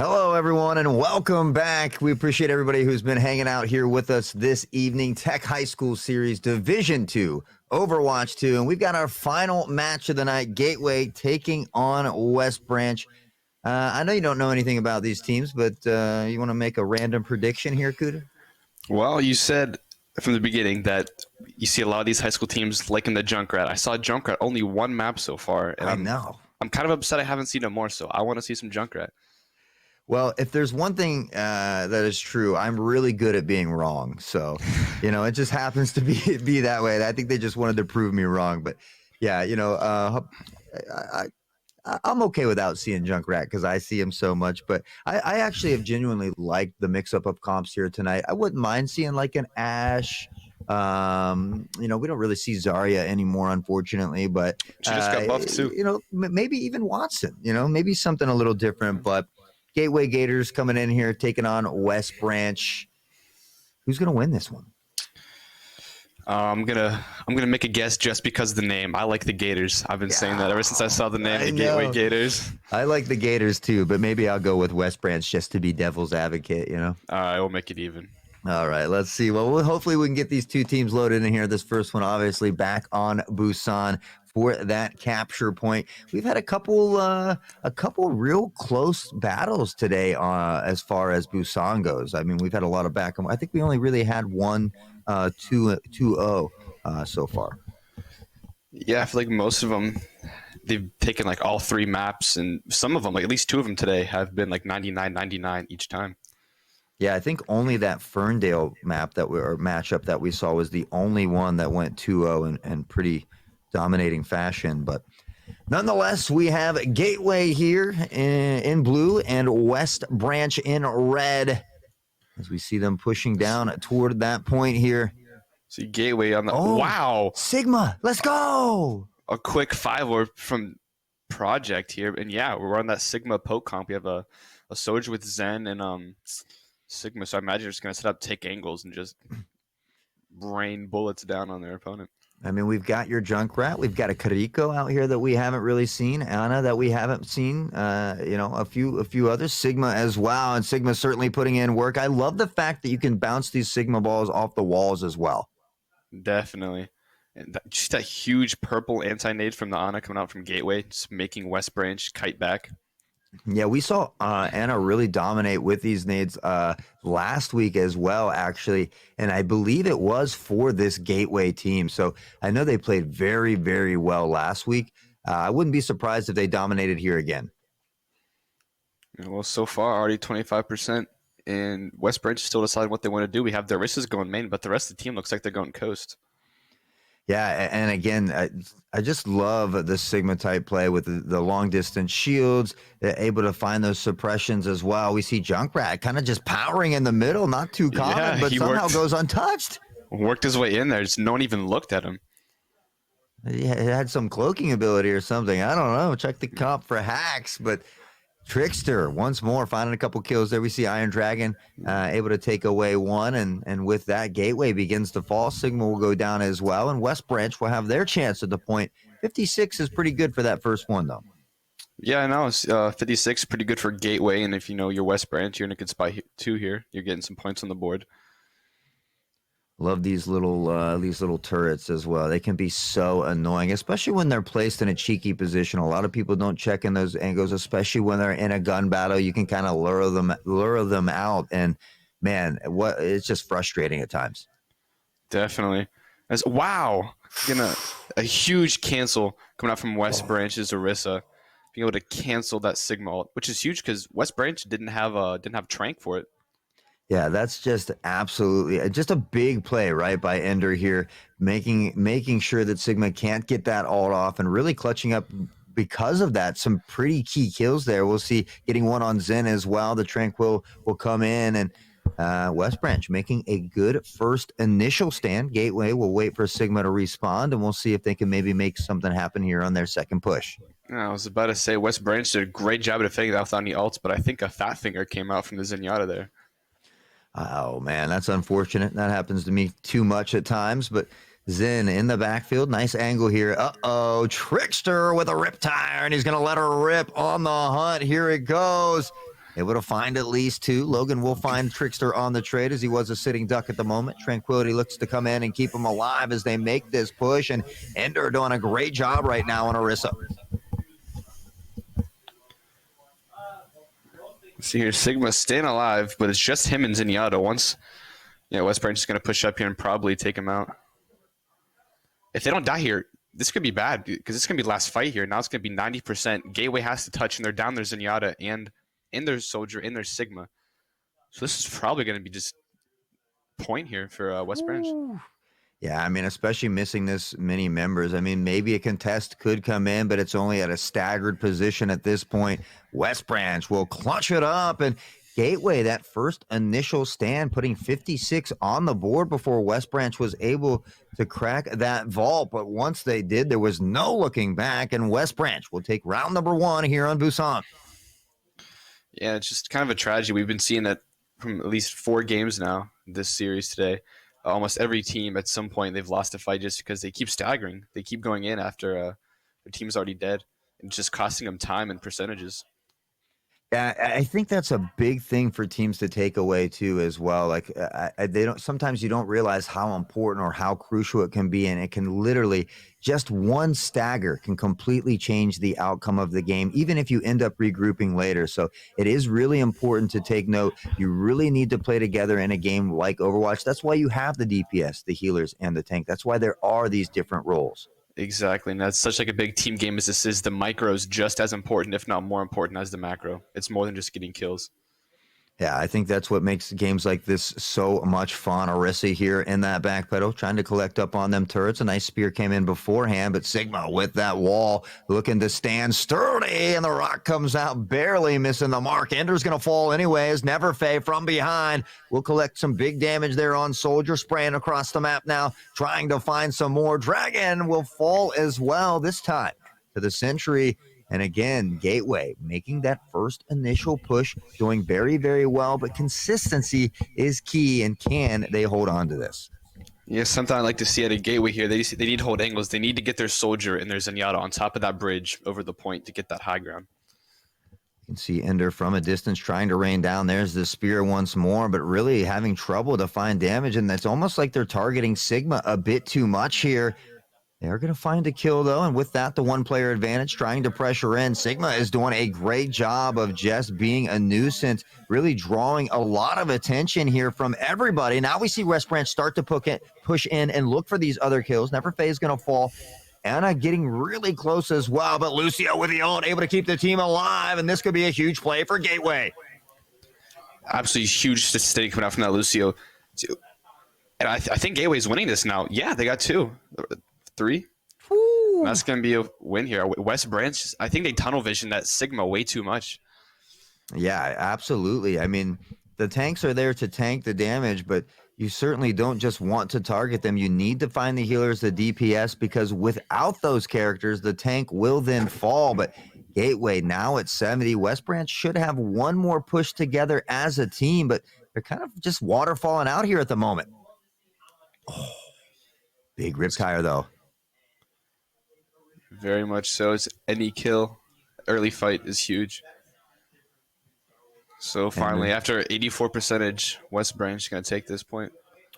Hello, everyone, and welcome back. We appreciate everybody who's been hanging out here with us this evening. Tech High School Series Division 2, Overwatch 2, and we've got our final match of the night, Gateway taking on West Branch. I know you don't know anything about these teams, but you want to make a random prediction here, Kuda? Well, you said from the beginning that you see a lot of these high school teams liking the Junkrat. I saw Junkrat only one map so far, and I know. I'm kind of upset I haven't seen it more, so I want to see some Junkrat. Well, if there's one thing that is true, I'm really good at being wrong. So, it just happens to be that way. I think they just wanted to prove me wrong. But yeah, I'm okay without seeing Junkrat because I see him so much. But I actually have genuinely liked the mix-up of comps here tonight. I wouldn't mind seeing like an Ash. We don't really see Zarya anymore, unfortunately. But She just got buffed too. Maybe even Watson. Maybe something a little different. But Gateway Gators coming in here, taking on West Branch. Who's going to win this one? I'm gonna make a guess just because of the name. I like the Gators. I've been saying that ever since I saw the name, the Gateway Gators. I like the Gators too, but maybe I'll go with West Branch just to be devil's advocate. All right, we'll make it even. All right, let's see. Well, hopefully we can get these two teams loaded in here. This first one, obviously, back on Busan for that capture point. We've had a couple real close battles today as far as Busan goes. I mean, we've had a lot of back. I think we only really had one 2-0 so far. Yeah, I feel like most of them, they've taken like all three maps, and some of them, like at least two of them today, have been like 99-99 each time. Yeah, I think only that Ferndale matchup that we saw was the only one that went 2-0 in pretty dominating fashion. But nonetheless, we have Gateway here in blue and West Branch in red as we see them pushing down toward that point here. See Gateway on the wow. Sigma, let's go. A quick 5-or from Project here. And yeah, we're on that Sigma poke comp. We have a Soldier with Zen and Sigma, so I imagine they're just going to set up take angles and just rain bullets down on their opponent. I mean, we've got your Junkrat. We've got a Kariko out here that we haven't really seen. Anna that we haven't seen. A few others. Sigma as well, and Sigma certainly putting in work. I love the fact that you can bounce these Sigma balls off the walls as well. Definitely. And just that huge purple anti-nade from the Ana coming out from Gateway, just making West Branch kite back. Yeah, we saw Anna really dominate with these nades last week as well, actually. And I believe it was for this Gateway team. So I know they played very, very well last week. I wouldn't be surprised if they dominated here again. Well, so far, already 25%. And West Branch is still deciding what they want to do. We have their Risses going main, but the rest of the team looks like they're going coast. Yeah, and again, I just love the Sigma type play with the long distance shields, able to find those suppressions as well. We see Junkrat kind of just powering in the middle, not too common, but somehow goes untouched. Worked his way in there. Just no one even looked at him. He had some cloaking ability or something. I don't know. Check the comp for hacks, but Trickster once more finding a couple kills there. We see Iron Dragon able to take away one, and with that, Gateway begins to fall. Sigma will go down as well, and West Branch will have their chance at the point. 56 is pretty good for that first one, though. Yeah, I know. 56 pretty good for Gateway, and if you know your West Branch, you're in a good spot too here. You're getting some points on the board. Love these little turrets as well. They can be so annoying, especially when they're placed in a cheeky position. A lot of people don't check in those angles, especially when they're in a gun battle. You can kind of lure them out, and man, it's just frustrating at times. Definitely. A huge cancel coming out from West Branch's Orisa, being able to cancel that Sigma ult, which is huge because West Branch didn't have Trank for it. Yeah, that's just absolutely just a big play, right, by Ender here, making sure that Sigma can't get that ult off and really clutching up because of that. Some pretty key kills there. We'll see getting one on Zen as well. The Tranquil will come in, and West Branch making a good first initial stand. Gateway will wait for Sigma to respawn, and we'll see if they can maybe make something happen here on their second push. I was about to say West Branch did a great job at defending that without any ults, but I think a fat finger came out from the Zenyatta there. Oh, man, that's unfortunate. That happens to me too much at times, but Zen in the backfield. Nice angle here. Uh-oh, Trickster with a Riptire, and he's going to let her rip on the hunt. Here it goes. Able to find at least two. Logan will find Trickster on the trade as he was a sitting duck at the moment. Tranquility looks to come in and keep him alive as they make this push. And Ender doing a great job right now on Orisa. See here, Sigma staying alive, but it's just him and Zenyatta. Once, West Branch is going to push up here and probably take him out. If they don't die here, this could be bad because this is going to be the last fight here. Now it's going to be 90%. Gateway has to touch, and they're down their Zenyatta and in their Soldier, in their Sigma. So this is probably going to be just point here for West Branch. Yeah, I mean, especially missing this many members. I mean, maybe a contest could come in, but it's only at a staggered position at this point. West Branch will clutch it up, and Gateway, that first initial stand, putting 56 on the board before West Branch was able to crack that vault. But once they did, there was no looking back, and West Branch will take round number 1 here on Busan. Yeah, it's just kind of a tragedy. We've been seeing that from at least 4 games now this series today. Almost every team at some point they've lost a fight just because they keep staggering. They keep going in after their team's already dead and just costing them time and percentages. Yeah, I think that's a big thing for teams to take away too, as well. Like they don't. Sometimes you don't realize how important or how crucial it can be, and it can literally just one stagger can completely change the outcome of the game, even if you end up regrouping later. So it is really important to take note. You really need to play together in a game like Overwatch. That's why you have the DPS, the healers, and the tank. That's why there are these different roles. Exactly, and that's such like a big team game as this is. The micro is just as important, if not more important, as the macro. It's more than just getting kills. Yeah, I think that's what makes games like this so much fun. Orisa here in that back pedal, trying to collect up on them turrets. A nice spear came in beforehand, but Sigma with that wall looking to stand sturdy, and the rock comes out barely missing the mark. Ender's going to fall anyways. Neverfay from behind will collect some big damage there on Soldier, spraying across the map now, trying to find some more. Dragon will fall as well, this time to the Sentry. And again, Gateway making that first initial push, doing very, very well, but consistency is key, and can they hold on to this? Yeah, something I like to see at a Gateway here. They need to hold angles. They need to get their Soldier and their Zenyatta on top of that bridge over the point to get that high ground. You can see Ender from a distance trying to rain down. There's the spear once more, but really having trouble to find damage, and that's almost like they're targeting Sigma a bit too much here. They're going to find a kill, though, and with that, the one-player advantage, trying to pressure in. Sigma is doing a great job of just being a nuisance, really drawing a lot of attention here from everybody. Now we see West Branch start to push in and look for these other kills. Neverfay is going to fall. Anna getting really close as well, but Lucio with the ult, able to keep the team alive, and this could be a huge play for Gateway. Absolutely huge statistic coming out from that Lucio. And I think Gateway's winning this now. Yeah, they got 2. 3. Ooh. That's going to be a win here. West Branch, I think they tunnel vision that Sigma way too much. Yeah, absolutely. I mean, the tanks are there to tank the damage, but you certainly don't just want to target them. You need to find the healers, the DPS, because without those characters, the tank will then fall. But Gateway now at 70. West Branch should have one more push together as a team, but they're kind of just waterfalling out here at the moment. Oh, big riptire, though. Very much so. It's any kill. Early fight is huge. So finally, after 84 percentage, West Branch is going to take this point.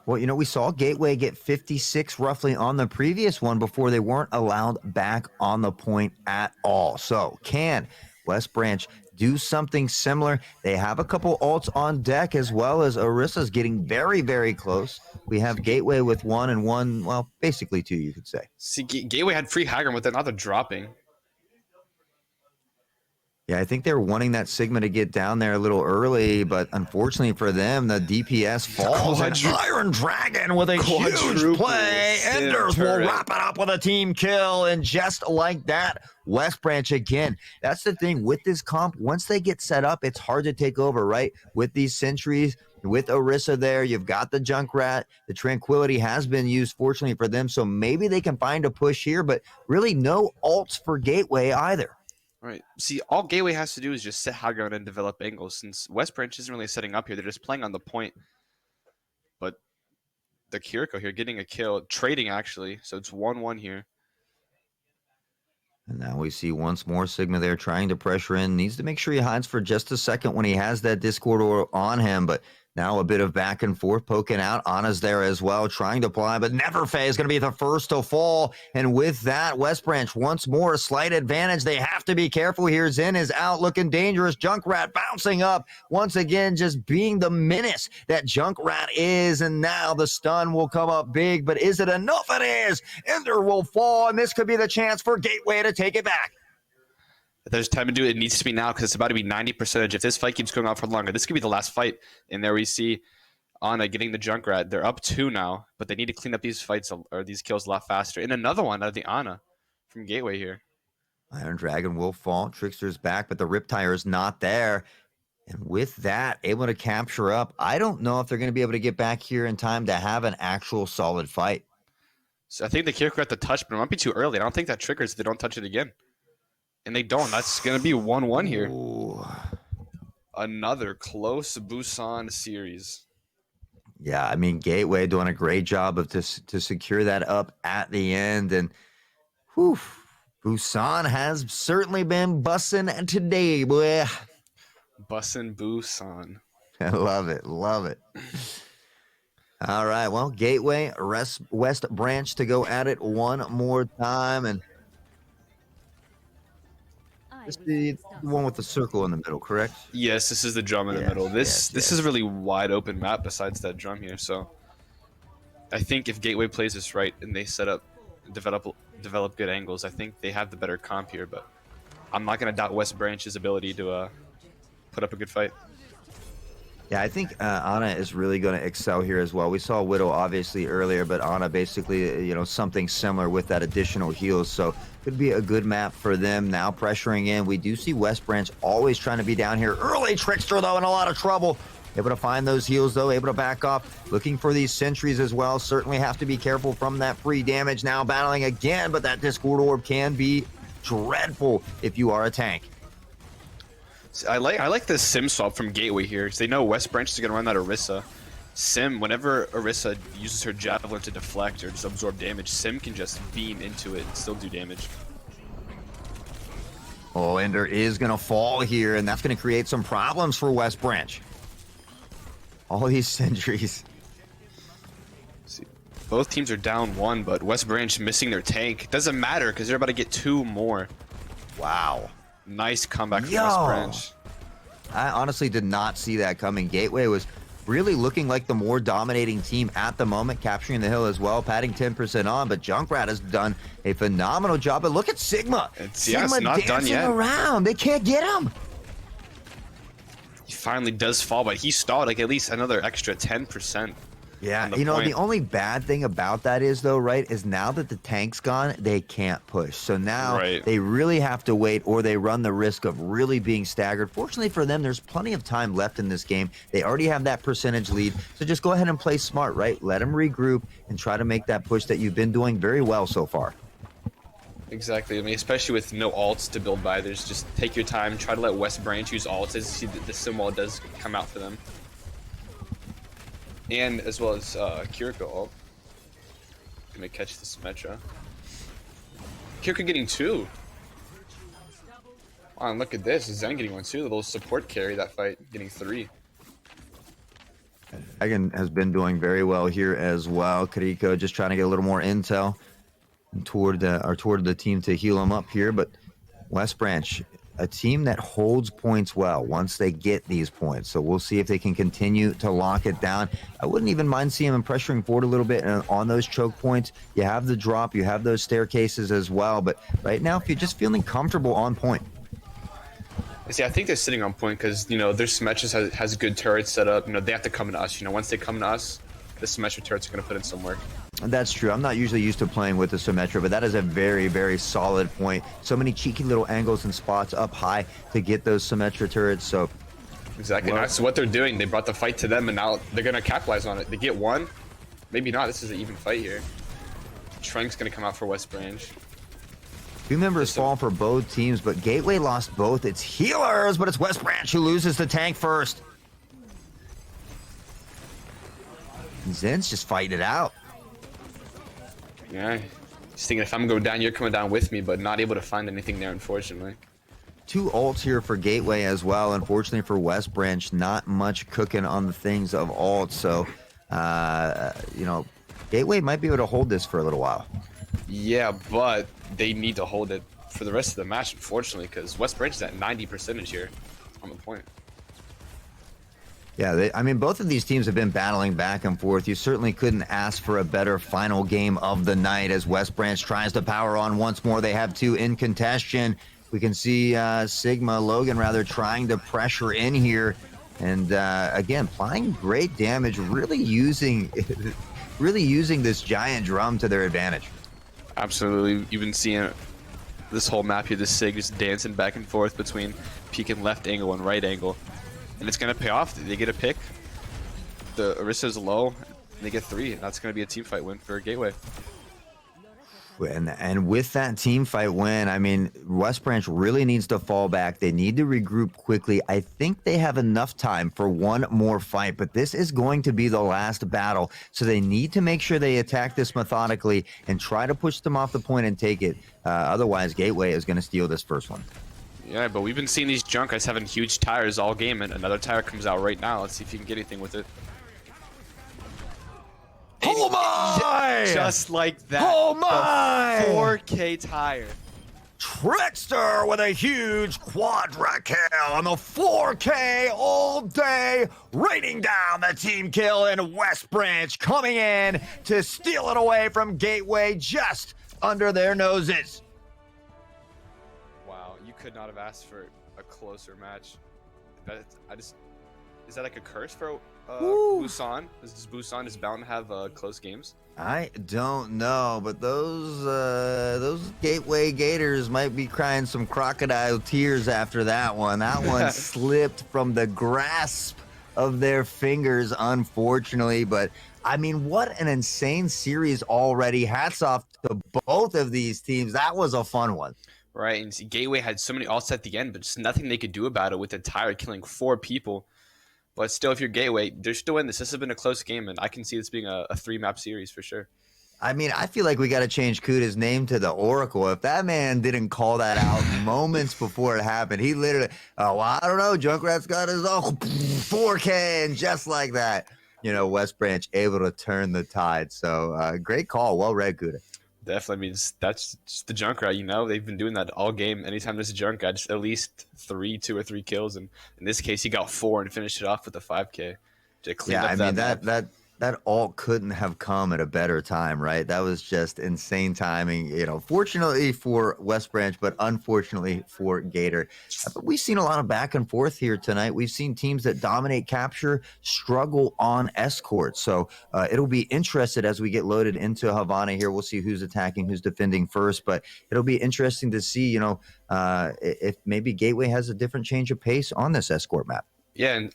Well, we saw Gateway get 56 roughly on the previous one before they weren't allowed back on the point at all. So can West Branch do something similar? They have a couple ults on deck, as well as Orisa's getting very, very close. We have Gateway with 1 and 1, well, basically 2, you could say. See, Gateway had free high ground with it, now they're dropping. Yeah, I think they were wanting that Sigma to get down there a little early, but unfortunately for them, the DPS falls. And Iron Dragon with a huge play. Enders will wrap it up with a team kill, and just like that, West Branch again. That's the thing with this comp. Once they get set up, it's hard to take over, right? With these sentries, with Orisa there, you've got the Junkrat. The Tranquility has been used, fortunately for them, so maybe they can find a push here, but really no ults for Gateway either. Right. See, all Gateway has to do is just set high ground and develop angles. Since West Branch isn't really setting up here, they're just playing on the point. But the Kiriko here getting a kill, trading actually. So it's 1-1 here. And now we see once more Sigma there trying to pressure in. Needs to make sure he hides for just a second when he has that Discord on him. But now a bit of back and forth poking out. Anna's there as well, trying to apply, but Neverfay is going to be the first to fall. And with that, West Branch once more a slight advantage. They have to be careful here. Zen is out looking dangerous. Junkrat bouncing up once again, just being the menace that Junkrat is. And now the stun will come up big, but is it enough? It is. Ender will fall, and this could be the chance for Gateway to take it back. If there's time to do it, it needs to be now because it's about to be 90%. If this fight keeps going on for longer, this could be the last fight. And there we see Ana getting the Junkrat. They're up 2 now, but they need to clean up these fights or these kills a lot faster. And another one out of the Ana from Gateway here. Iron Dragon will fall. Trickster's back, but the Riptire is not there. And with that, able to capture up. I don't know if they're going to be able to get back here in time to have an actual solid fight. So I think the Kiriko got the touch, but it might be too early. I don't think that triggers if they don't touch it again. And they don't. That's going to be 1-1 here. Ooh. Another close Busan series. Yeah, I mean, Gateway doing a great job of to secure that up at the end. And whew, Busan has certainly been bussing today, boy. Bussin' Busan. I love it. Love it. All right, well, Gateway, West Branch to go at it one more time. And this is the one with the circle in the middle, correct? Yes, this is the drum in the middle. This is a really wide open map besides that drum here. So I think if Gateway plays this right and they set up, develop good angles, I think they have the better comp here. But I'm not going to doubt West Branch's ability to put up a good fight. Yeah, I think Ana is really going to excel here as well. We saw Widow obviously earlier, but Ana basically, something similar with that additional heals. So could be a good map for them. Now pressuring in. We do see West Branch always trying to be down here early. Trickster, though, in a lot of trouble. Able to find those heals, though. Able to back off. Looking for these sentries as well. Certainly have to be careful from that free damage. Now battling again, but that Discord Orb can be dreadful if you are a tank. I like the Sim swap from Gateway here because they know West Branch is going to run that Orisa. Sim, whenever Orisa uses her Javelin to deflect or just absorb damage, Sim can just beam into it and still do damage. Oh, Ender is going to fall here, and that's going to create some problems for West Branch. All these sentries. See, both teams are down 1, but West Branch missing their tank. Doesn't matter because they're about to get 2 more. Wow. Nice comeback from West Branch. I honestly did not see that coming. Gateway was really looking like the more dominating team at the moment, capturing the hill as well, patting 10% on, but Junkrat has done a phenomenal job. But look at Sigma. Sigma not dancing done yet. around. They can't get him. He finally does fall, but he stalled like at least another extra 10%. Yeah, the only bad thing about that is, though, right, is now that the tank's gone, they can't push. So now they really have to wait, or they run the risk of really being staggered. Fortunately for them, there's plenty of time left in this game. They already have that percentage lead. So just go ahead and play smart, right? Let them regroup and try to make that push that you've been doing very well so far. Exactly. I mean, especially with no ults to build by, there's just take your time, try to let West Branch use ults as you see that the sim wall does come out for them. And as well as Kiriko ult. Gonna catch the Symmetra. Kiriko getting 2. Wow, and look at this. Zen getting 1 too. The little support carry that fight, getting 3. Dragon has been doing very well here as well. Kiriko just trying to get a little more intel toward the team to heal him up here. But West Branch, a team that holds points well once they get these points. So we'll see if they can continue to lock it down. I wouldn't even mind seeing them pressuring forward a little bit on those choke points. You have the drop, you have those staircases as well. But right now, if you're just feeling comfortable on point. See, I think they're sitting on point because, their Symmetra has good turrets set up. They have to come to us. Once they come to us, the Symmetra turrets are going to put in some work. That's true. I'm not usually used to playing with the Symmetra, but that is a very, very solid point. So many cheeky little angles and spots up high to get those Symmetra turrets. So exactly. Well, that's what they're doing. They brought the fight to them, and now they're going to capitalize on it. They get 1. Maybe not. This is an even fight here. Trunk's going to come out for West Branch. 2 members fall for both teams, but Gateway lost both its healers, but it's West Branch who loses the tank first. And Zen's just fighting it out. Yeah, Just thinking if I'm going down, you're coming down with me, but not able to find anything there, unfortunately. 2 ults here for Gateway as well. Unfortunately for West Branch, not much cooking on the things of ults. So, you know, Gateway might be able to hold this for a little while. Yeah, but they need to hold it for the rest of the match, unfortunately, because West Branch is at 90% here on the point. Yeah, I mean, both of these teams have been battling back and forth. You certainly couldn't ask for a better final game of the night as West Branch tries to power on once more. They have 2 in contention. We can see Logan rather trying to pressure in here. And again, applying great damage, really using this giant drum to their advantage. Absolutely. You've been seeing this whole map here, the Sig just dancing back and forth between peek and left angle and right angle. And it's going to pay off. They get a pick. The Orisa's low. And they get 3. And that's going to be a team fight win for Gateway. And with that team fight win, I mean, West Branch really needs to fall back. They need to regroup quickly. I think they have enough time for one more fight, but this is going to be the last battle. So they need to make sure they attack this methodically and try to push them off the point and take it. Otherwise, Gateway is going to steal this first one. Yeah, but we've been seeing these junk guys having huge tires all game, and another tire comes out right now. Let's see if you can get anything with it. Oh my! Just like that. Oh my! The 4K tire. Trickster with a huge quadra kill on the 4K all day, raining down the team kill in West Branch, coming in to steal it away from Gateway just under their noses. Wow, you could not have asked for a closer match. Is that like a curse for Busan? Is Busan just bound to have close games? I don't know, but those Gateway Gators might be crying some crocodile tears after that one. That one slipped from the grasp of their fingers, unfortunately. But I mean, what an insane series already. Hats off to both of these teams. That was a fun one. Right, and see, Gateway had so many ults at the end, but just nothing they could do about it with the tire killing 4 people. But still, if you're Gateway, they're still in this. This has been a close game, and I can see this being a 3-map series for sure. I mean, I feel like we got to change Kuda's name to the Oracle. If that man didn't call that out moments before it happened, he literally, oh, well, I don't know, Junkrat's got his own 4K, and just like that, you know, West Branch able to turn the tide. So great call. Well read, Kuda. Definitely means that's just the Junkrat, you know. They've been doing that all game. Anytime there's a Junkrat, just at least 2 or 3 kills. And in this case, he got 4 and finished it off with a 5K. Yeah, I mean, that ult couldn't have come at a better time, right? That was just insane timing, you know, fortunately for West Branch, but unfortunately for Gator. But we've seen a lot of back and forth here tonight. We've seen teams that dominate capture struggle on escort. So it'll be interesting as we get loaded into Havana here. We'll see who's attacking, who's defending first, but it'll be interesting to see, you know, if maybe Gateway has a different change of pace on this escort map. Yeah, and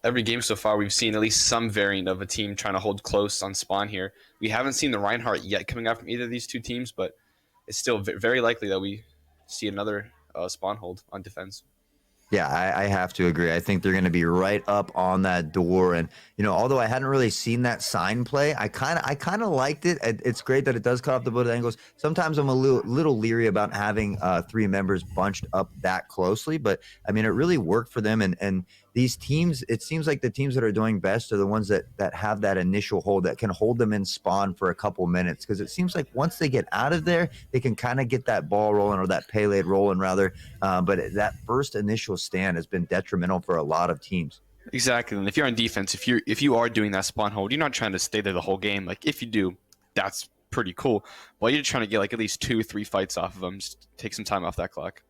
every game so far, we've seen at least some variant of a team trying to hold close on spawn here. We haven't seen the Reinhardt yet coming out from either of these 2 teams, but it's still very likely that we see another spawn hold on defense. Yeah, I have to agree. I think they're going to be right up on that door. And, you know, although I hadn't really seen that sign play, I kind of liked it. It's great that it does cut off the both angles. Sometimes I'm a little leery about having 3 members bunched up that closely. But, I mean, it really worked for them. And these teams, it seems like the teams that are doing best are the ones that have that initial hold, that can hold them in spawn for a couple minutes. Because it seems like once they get out of there, they can kind of get that ball rolling, or that payload rolling, rather. But that first initial stand has been detrimental for a lot of teams. Exactly. And if you're on defense, if you are doing that spawn hold, you're not trying to stay there the whole game. Like, if you do, that's pretty cool. Well, you're trying to get like at least 2 or 3 fights off of them. Just take some time off that clock.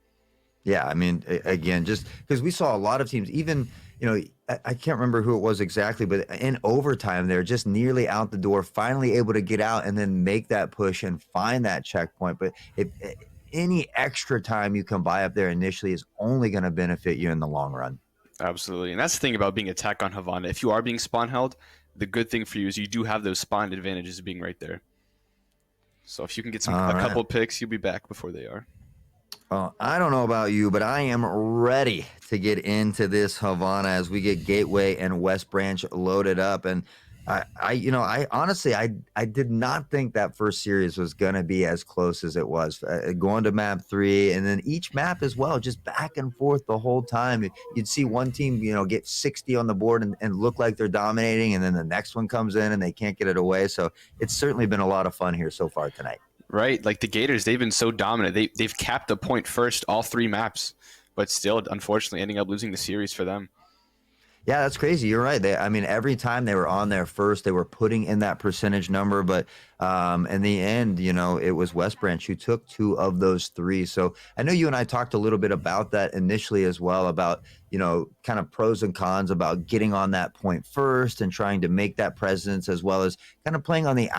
Yeah, I mean, again, just because we saw a lot of teams, even, you know, I can't remember who it was exactly, but in overtime, they're just nearly out the door, finally able to get out and then make that push and find that checkpoint. But any extra time you can buy up there initially is only going to benefit you in the long run. Absolutely. And that's the thing about being attacked on Havana. If you are being spawn held, the good thing for you is you do have those spawn advantages being right there. So if you can get a couple picks, you'll be back before they are. I don't know about you, but I am ready to get into this Havana as we get Gateway and West Branch loaded up. And I honestly, I did not think that first series was going to be as close as it was. Going to map 3, and then each map as well, just back and forth the whole time. You'd see one team, get 60 on the board and look like they're dominating, and then the next one comes in and they can't get it away. So it's certainly been a lot of fun here so far tonight. Right, like the Gators, they've been so dominant. They've capped a point first all 3 maps, but still, unfortunately, ending up losing the series for them. Yeah, that's crazy. You're right. I mean, every time they were on there first, they were putting in that percentage number. But in the end, it was West Branch who took 2 of those 3. So I know you and I talked a little bit about that initially as well, about, kind of pros and cons about getting on that point first and trying to make that presence, as well as kind of playing on the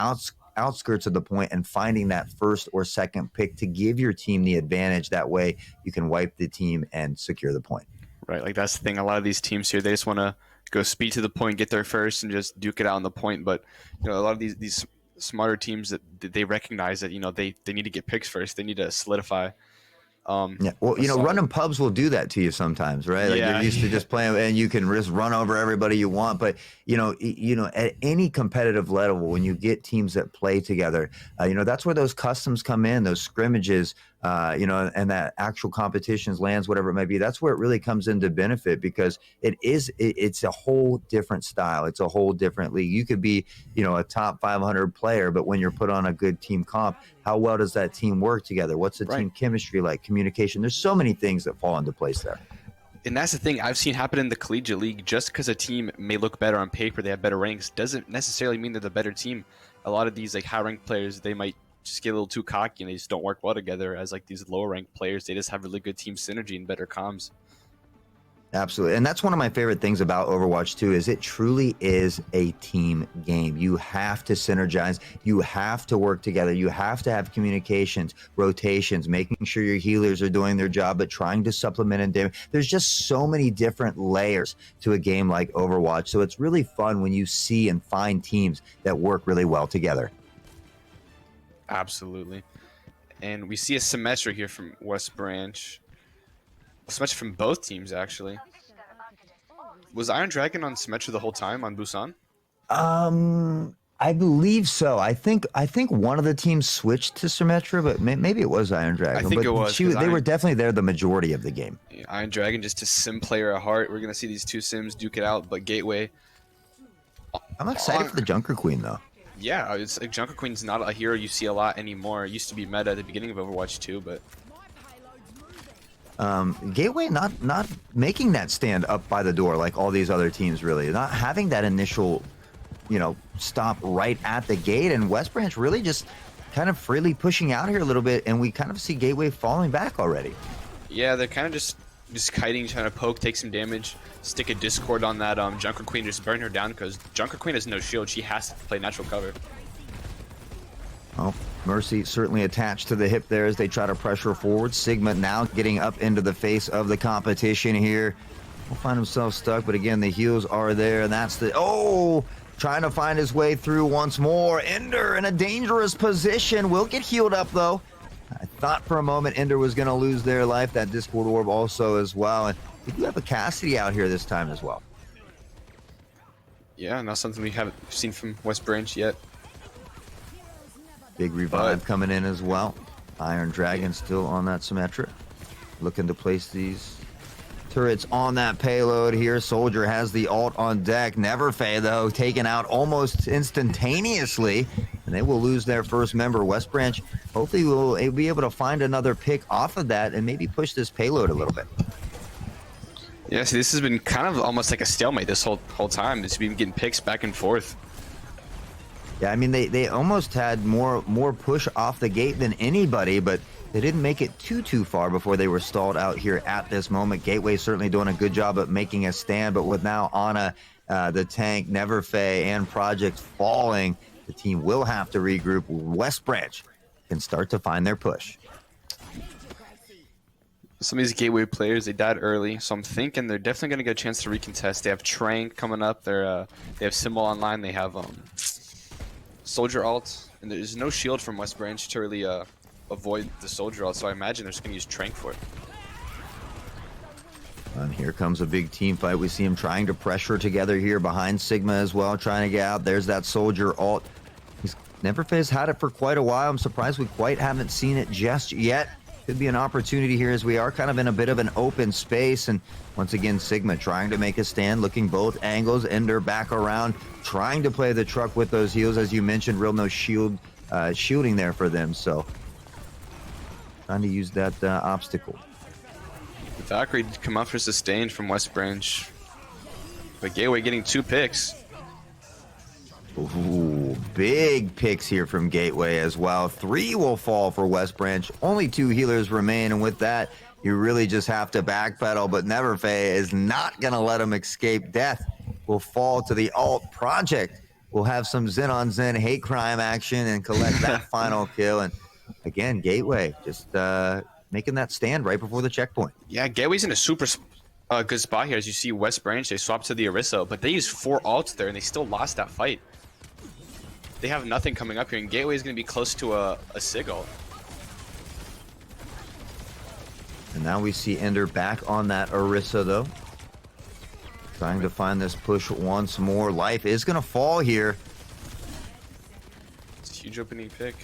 outskirts of the point and finding that first or second pick to give your team the advantage. That way you can wipe the team and secure the point. Right, like that's the thing. A lot of these teams here, they just want to go speed to the point, get there first, and just duke it out on the point. But a lot of these smarter teams that they recognize that they need to get picks first. They need to solidify. Yeah, well, solid. running pubs will do that to you sometimes, right? Like Yeah, you're used to yeah. just playing, and you can just run over everybody you want. But at any competitive level, when you get teams that play together, that's where those customs come in, those scrimmages, and that actual competitions, lands, whatever it may be. That's where it really comes into benefit, because it's a whole different style. It's a whole different league. You could be, a top 500 player, but when you're put on a good team comp, how well does that team work together? What's the Right. team chemistry like? Communication. There's so many things that fall into place there. And that's the thing I've seen happen in the collegiate league. Just because a team may look better on paper, they have better ranks, doesn't necessarily mean they're the better team. A lot of these like high ranked players, they might just get a little too cocky and they just don't work well together. As like these lower ranked players, they just have really good team synergy and better comms. Absolutely. And that's one of my favorite things about Overwatch 2 is it truly is a team game. You have to synergize. You have to work together. You have to have communications, rotations, making sure your healers are doing their job, but trying to supplement and damage. There's just so many different layers to a game like Overwatch. So it's really fun when you see and find teams that work really well together. Absolutely. And we see a Symmetra here from West Branch. Symmetra from both teams, actually. Was Iron Dragon on Symmetra the whole time on Busan? I believe so. I think one of the teams switched to Symmetra, but maybe it was Iron Dragon. I think but it was. they were definitely there the majority of the game. Iron Dragon just a sim player at heart. We're going to see these 2 sims duke it out, but Gateway. I'm excited for the Junker Queen, though. Yeah, it's like Junker Queen's not a hero you see a lot anymore. It used to be meta at the beginning of Overwatch 2, but Gateway not making that stand up by the door like all these other teams, really not having that initial stop right at the gate, and West Branch really just kind of freely pushing out here a little bit, and we kind of see Gateway falling back already. yeah, they're kind of just kiting, trying to poke, take some damage, stick a Discord on that Junker Queen, just burn her down, because Junker Queen has no shield. She has to play natural cover. Oh, Mercy certainly attached to the hip there as they try to pressure forward. Sigma now getting up into the face of the competition here. Will find himself stuck, but again, the heals are there, and that's trying to find his way through once more. Ender in a dangerous position. Will get healed up, though. I thought for a moment Ender was going to lose their life. That Discord Orb also as well. And we do have a Cassidy out here this time as well. Yeah, not something we haven't seen from West Branch yet. Big revive coming in as well. Iron Dragon still on that Symmetra. Looking to place these turrets on that payload here. Soldier has the ult on deck. Neverfay, though, taken out almost instantaneously. And they will lose their first member. West Branch hopefully will be able to find another pick off of that and maybe push this payload a little bit. Yeah, see, this has been kind of almost like a stalemate this whole time. It's been getting picks back and forth. Yeah, I mean, they almost had more push off the gate than anybody, but they didn't make it too far before they were stalled out here at this moment. Gateway certainly doing a good job at making a stand, but with now Ana, the tank, Neverfay, and Project falling, the team will have to regroup. West Branch can start to find their push. Some of these Gateway players, they died early, so I'm thinking they're definitely going to get a chance to recontest. They have Trank coming up. They have Symbol online. They have Soldier ult, and there's no shield from West Branch to really avoid the Soldier ult, so I imagine they're just going to use Trank for it. And here comes a big team fight. We see him trying to pressure together here behind Sigma as well, trying to get out. There's that soldier ult. He's Neverface had it for quite a while. I'm surprised we quite haven't seen it just yet. Could be an opportunity here as we are kind of in a bit of an open space. And once again, Sigma trying to make a stand, looking both angles. Ender back around, trying to play the truck with those heals. As you mentioned, real no shielding there for them. So trying to use that obstacle. The Valkyrie did come out for sustained from West Branch. But Gateway getting 2 picks. Ooh, big picks here from Gateway as well. 3 will fall for West Branch. Only 2 healers remain, and with that, you really just have to backpedal, but Neverface is not going to let him escape. Death will fall to the alt. Project will have some Zen on Zen hate crime action and collect that final kill. And again, Gateway just making that stand right before the checkpoint. Yeah, Gateway's in a super good spot here. As you see West Branch, they swapped to the Orisa, but they used 4 ults there, and they still lost that fight. They have nothing coming up here, and Gateway is going to be close to a Sig ult. And now we see Ender back on that Orisa, though. Trying to find this push once more. Life is going to fall here. It's a huge opening pick.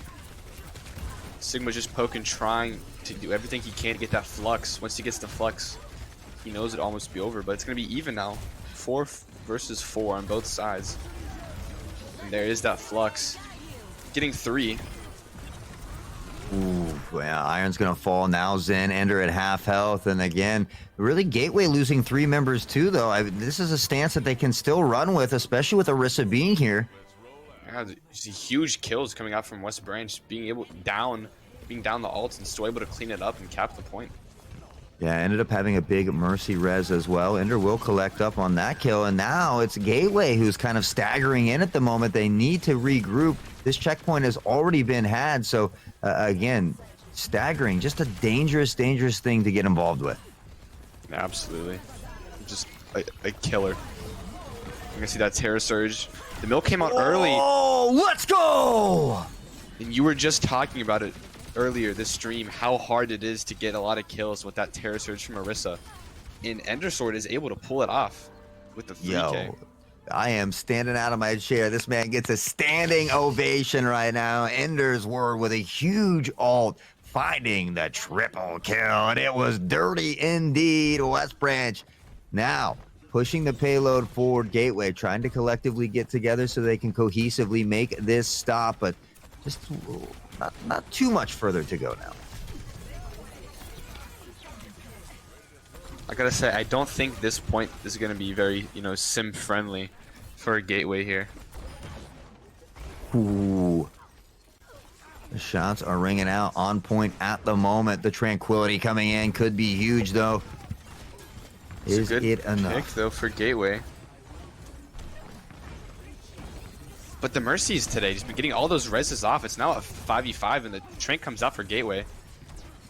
Sigma's just poking, trying to do everything he can to get that flux. Once he gets the flux, he knows it'll almost be over, but it's going to be even now. 4 versus 4 on both sides. And there is that flux. Getting 3. Ooh, well, Iron's going to fall now. Zen, Ender at half health. And again, really Gateway losing 3 members too, though. This is a stance that they can still run with, especially with Orisa being here. Yeah, there's huge kills coming out from West Branch, being down the ults and still able to clean it up and cap the point. Yeah, ended up having a big Mercy res as well. Ender will collect up on that kill, and now it's Gateway who's kind of staggering in at the moment. They need to regroup. This checkpoint has already been had, so again, staggering. Just a dangerous, dangerous thing to get involved with. Absolutely. Just a killer. You're going to see that Terror Surge. The mill came out early. Oh, let's go! And you were just talking about it earlier this stream, how hard it is to get a lot of kills with that Terror Surge from Orisa. And Endersword is able to pull it off with the 3K. Yo, I am standing out of my chair. This man gets a standing ovation right now. Ender's Word with a huge ult, finding the triple kill. And it was dirty indeed. West Branch now pushing the payload forward. Gateway trying to collectively get together so they can cohesively make this stop, but just not too much further to go now. I gotta say, I don't think this point is gonna be very, sim friendly for a Gateway here. Ooh. The shots are ringing out on point at the moment. The tranquility coming in could be huge, though. Is it enough? Pick, though, for Gateway. But the Mercies today, just been getting all those reses off. It's now a 5v5, and the Trank comes out for Gateway.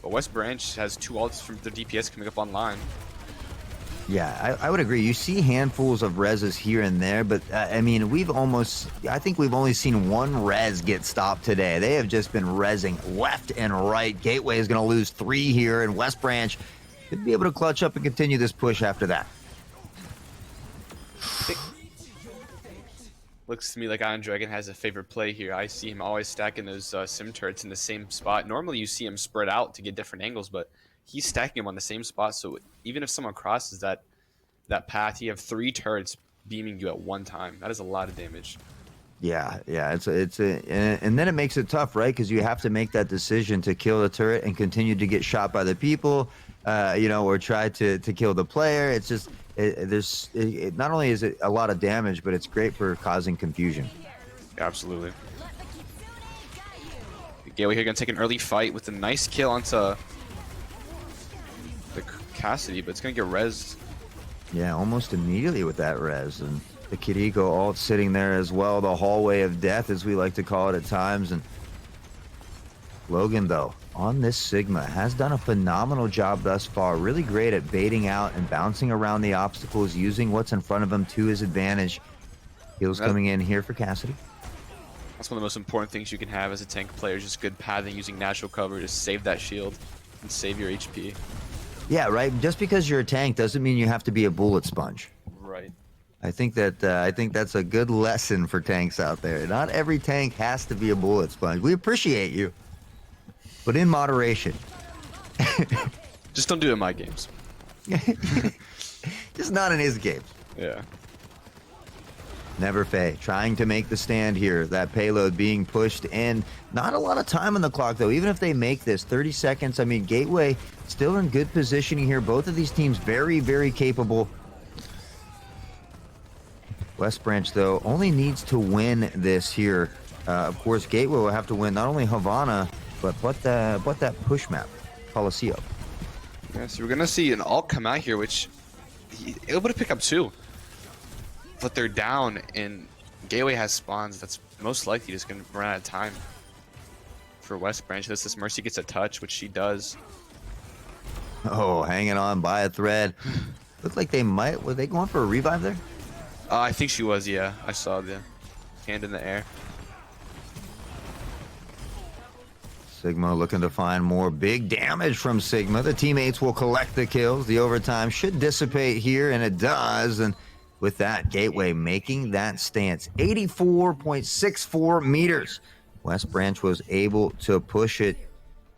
But West Branch has 2 ults from the DPS coming up online. Yeah, I would agree. You see handfuls of reses here and there, but I mean, I think we've only seen 1 res get stopped today. They have just been resing left and right. Gateway is going to lose 3 here, and West Branch could be able to clutch up and continue this push after that. Looks to me like Iron Dragon has a favorite play here. I see him always stacking those sim turrets in the same spot. Normally you see him spread out to get different angles, but he's stacking them on the same spot. So even if someone crosses that path, you have 3 turrets beaming you at one time. That is a lot of damage. Yeah, and then it makes it tough, right? Because you have to make that decision to kill the turret and continue to get shot by the people, or try to kill the player. It's just not only is it a lot of damage, but it's great for causing confusion. Absolutely. Gateway here gonna take an early fight with a nice kill onto the Cassidy, but it's gonna get rezzed. Yeah, almost immediately with that res, and the Kiriko ult sitting there as well. The hallway of death, as we like to call it at times. And Logan, though, on this Sigma, has done a phenomenal job thus far. Really great at baiting out and bouncing around the obstacles, using what's in front of him to his advantage. Heals coming in here for Cassidy. That's one of the most important things you can have as a tank player, just good pathing, using natural cover to save that shield and save your HP. Yeah, right. Just because you're a tank doesn't mean you have to be a bullet sponge. Right. I think that's a good lesson for tanks out there. Not every tank has to be a bullet sponge. We appreciate you, but in moderation. Just don't do it in my games. Just not in his games. Yeah. Never Faye trying to make the stand here. That payload being pushed in. Not a lot of time on the clock, though. Even if they make this 30 seconds, I mean, Gateway still in good positioning here. Both of these teams very, very capable. West Branch, though, only needs to win this here. Of course, Gateway will have to win not only Havana, but that push map, Coliseum. Yeah, so we're going to see an ult come out here, which able to pick up 2. But they're down, and Gateway has spawns. That's most likely just going to run out of time for West Branch. This Mercy gets a touch, which she does. Oh, hanging on by a thread. Looked like they might. Were they going for a revive there? I think she was, yeah. I saw the hand in the air. Sigma looking to find more big damage from Sigma. The teammates will collect the kills. The overtime should dissipate here, and it does. And with that, Gateway making that stance. 84.64 meters. West Branch was able to push it.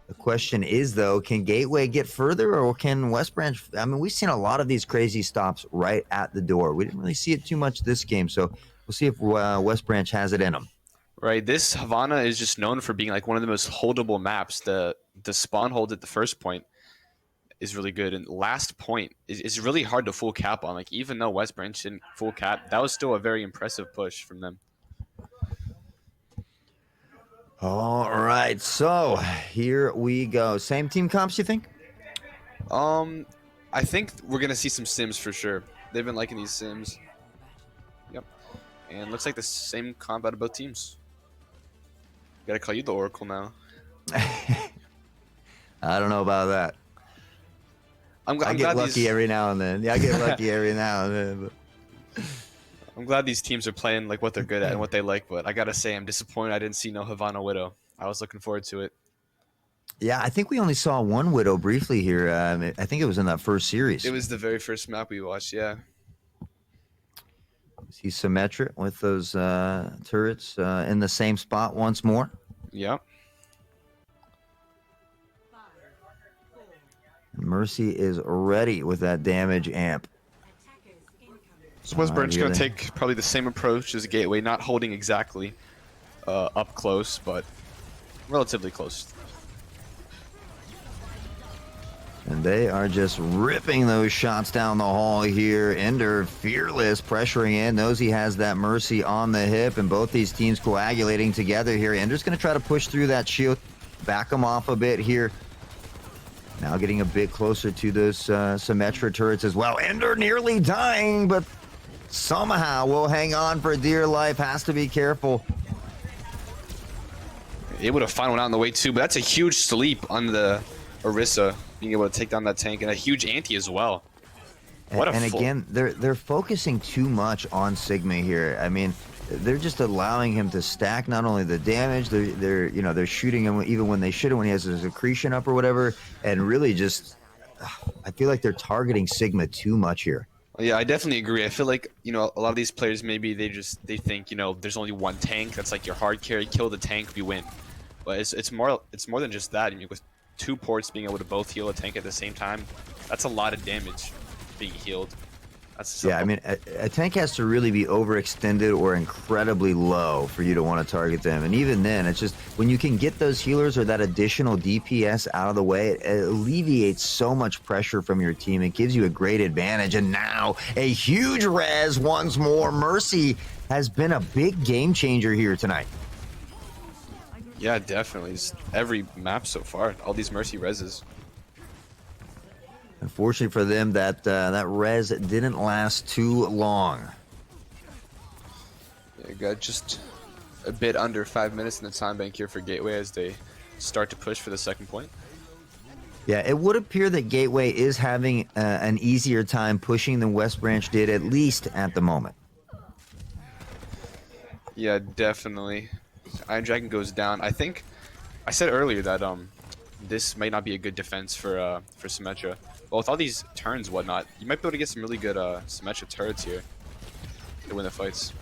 The question is, though, can Gateway get further, or can West Branch? I mean, we've seen a lot of these crazy stops right at the door. We didn't really see it too much this game, so we'll see if West Branch has it in them. Right, this Havana is just known for being like one of the most holdable maps. The spawn hold at the first point is really good, and last point is really hard to full cap on. Like, even though West Branch didn't full cap, that was still a very impressive push from them. All right, so here we go. Same team comps, you think? I think we're gonna see some sims for sure. They've been liking these sims. Yep, and looks like the same comp out of both teams. Gotta call you the Oracle now. I don't know about that. I get lucky every now and then. Yeah, I get lucky every now and then. But I'm glad these teams are playing like what they're good at and what they like, but I gotta say I'm disappointed I didn't see no Havana Widow. I was looking forward to it. yeah, I think we only saw one Widow briefly here. I think it was in that first series. It was the very first map we watched, yeah. See Symmetra with those turrets in the same spot once more. Yep. Mercy is ready with that damage amp. So West Branch going to take probably the same approach as Gateway, not holding exactly up close, but relatively close. And they are just ripping those shots down the hall here. Ender fearless, pressuring in, knows he has that Mercy on the hip, and both these teams coagulating together here. Ender's going to try to push through that shield, back him off a bit here. Now getting a bit closer to those Symmetra turrets as well. Ender nearly dying, but somehow will hang on for dear life. Has to be careful. Able to find one out on the way too, but that's a huge sleep on the Orisa, being able to take down that tank, and a huge anti as well. And again, they're focusing too much on Sigma here. I mean, they're just allowing him to stack not only the damage, they're shooting him even when they shouldn't, when he has his accretion up or whatever, and really just, I feel like they're targeting Sigma too much here. Yeah, I definitely agree. I feel like, a lot of these players, maybe they think, there's only one tank. That's like your hard carry, kill the tank, we win. But it's more than just that. I mean, with 2 ports being able to both heal a tank at the same time, that's a lot of damage being healed. Yeah, I mean, a tank has to really be overextended or incredibly low for you to want to target them. And even then, it's just when you can get those healers or that additional DPS out of the way, it alleviates so much pressure from your team. It gives you a great advantage. And now a huge res once more. Mercy has been a big game changer here tonight. Yeah, definitely. Just every map so far, all these Mercy reses. Unfortunately for them, that res didn't last too long. Yeah, got just a bit under 5 minutes in the time bank here for Gateway as they start to push for the second point. Yeah, it would appear that Gateway is having an easier time pushing than West Branch did, at least at the moment. Yeah, definitely. Iron Dragon goes down. I think I said earlier that this might not be a good defense for Symmetra. Well, with all these turns and whatnot, you might be able to get some really good symmetric turrets here to win the fights.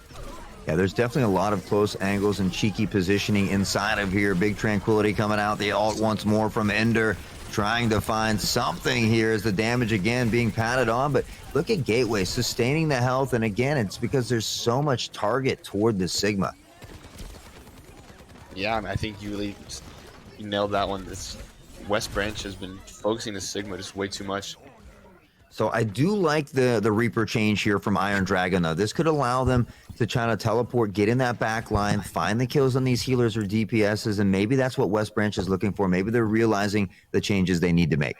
Yeah, there's definitely a lot of close angles and cheeky positioning inside of here. Big Tranquility coming out. The ult once more from Ender, trying to find something here as the damage again being patted on. But look at Gateway sustaining the health. And again, it's because there's so much target toward the Sigma. Yeah, I think you nailed that one. This West Branch has been focusing the Sigma just way too much. So I do like the Reaper change here from Iron Dragon, though. This could allow them to try to teleport, get in that back line, find the kills on these healers or DPSs, and maybe that's what West Branch is looking for. Maybe they're realizing the changes they need to make.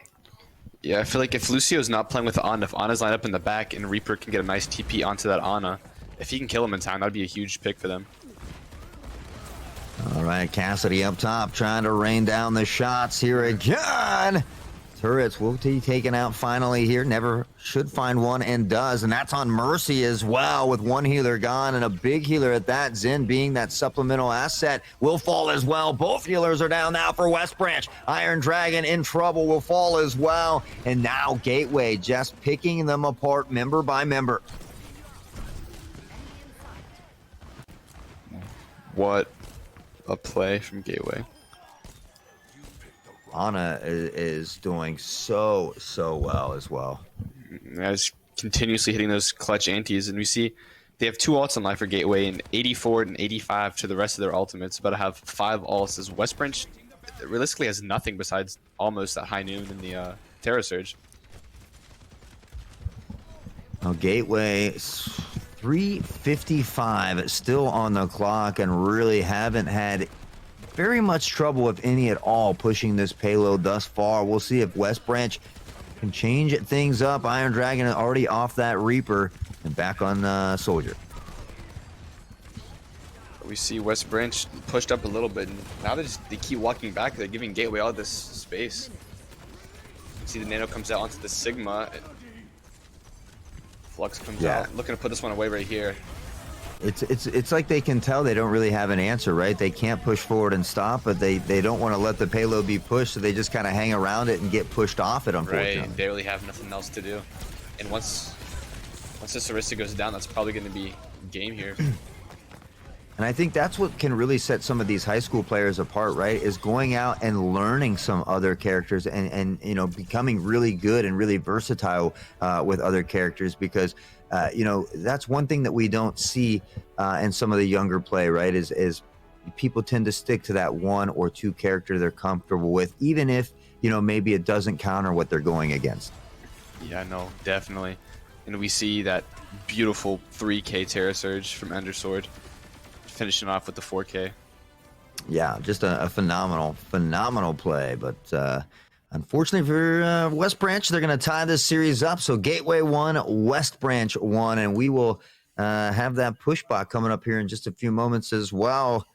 Yeah, I feel like if Lucio's not playing with Ana, if Ana's lined up in the back and Reaper can get a nice TP onto that Ana, if he can kill him in time, that'd be a huge pick for them. All right, Cassidy up top trying to rain down the shots here again. Turrets will be taken out finally here. Never should find one and does. And that's on Mercy as well with one healer gone and a big healer at that. Zen being that supplemental asset will fall as well. Both healers are down now for West Branch. Iron Dragon in trouble will fall as well. And now Gateway just picking them apart member by member. What a play from Gateway. Ana is doing so well as well. As continuously hitting those clutch antis, and we see they have 2 ults on life for Gateway and 84 and 85 to the rest of their ultimates, but I have 5 ults as West Branch realistically has nothing besides almost that high noon in the Terra Surge. Now Gateway 3:55 still on the clock and really haven't had very much trouble, if any at all, pushing this payload thus far. We'll see if West Branch can change things up. Iron Dragon already off that Reaper and back on Soldier. We see West Branch pushed up a little bit, and now they keep walking back. They're giving Gateway all this space. You see the Nano comes out onto the Sigma. Flux comes out, looking to put this one away right here. It's like they can tell they don't really have an answer, right? They can't push forward and stop, but they don't want to let the payload be pushed, so they just kind of hang around it and get pushed off it, unfortunately. Right, they really have nothing else to do. And once this Orisa goes down, that's probably going to be game here. And I think that's what can really set some of these high school players apart, right? Is going out and learning some other characters and you know, becoming really good and really versatile with other characters, because you know, that's one thing that we don't see in some of the younger play, right? Is people tend to stick to that 1 or 2 character they're comfortable with, even if, you know, maybe it doesn't counter what they're going against. Yeah, no, definitely. And we see that beautiful 3K Terra Surge from Endersword, finishing off with the 4K. Yeah, just a phenomenal play, but unfortunately for West Branch, they're going to tie this series up. So Gateway 1, West Branch 1, and we will have that push bot coming up here in just a few moments as well.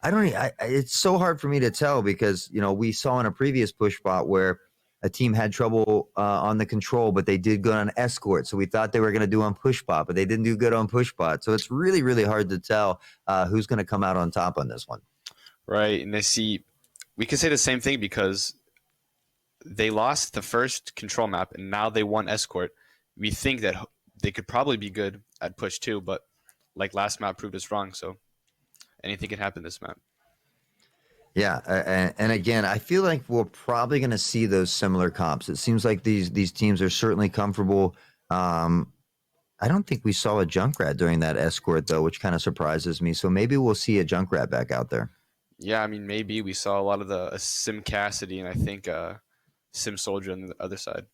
It's so hard for me to tell, because, you know, we saw in a previous push bot where a team had trouble on the control, but they did good on escort. So we thought they were going to do on push bot, but they didn't do good on push bot. So it's really, really hard to tell who's going to come out on top on this one. Right, and we could say the same thing, because they lost the first control map and now they won escort. We think that they could probably be good at push too, but like last map proved us wrong. So anything can happen this map. Yeah, and again, I feel like we're probably going to see those similar comps. It seems like these teams are certainly comfortable. I don't think we saw a Junkrat during that escort, though, which kind of surprises me. So maybe we'll see a Junkrat back out there. Yeah, I mean, maybe we saw a lot of the Sim Cassidy and I think Sim Soldier on the other side.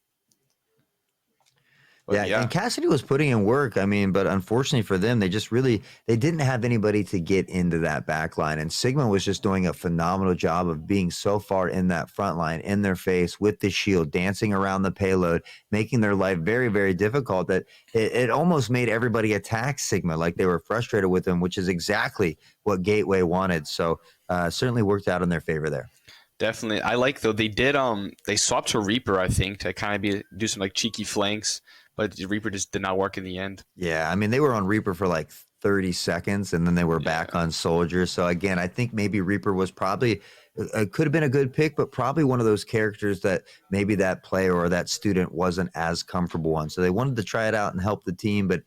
But Yeah, and Cassidy was putting in work. I mean, but unfortunately for them, they didn't have anybody to get into that back line. And Sigma was just doing a phenomenal job of being so far in that front line, in their face, with the shield, dancing around the payload, making their life very, very difficult, that it almost made everybody attack Sigma, like they were frustrated with them, which is exactly what Gateway wanted. So certainly worked out in their favor there. Definitely. I like, though, they swapped to Reaper, I think, to kind of do some like cheeky flanks, but Reaper just did not work in the end. Yeah, I mean, they were on Reaper for like 30 seconds, and then they were back on Soldier. So again, I think maybe Reaper was probably could have been a good pick, but probably one of those characters that maybe that player or that student wasn't as comfortable on. So they wanted to try it out and help the team, but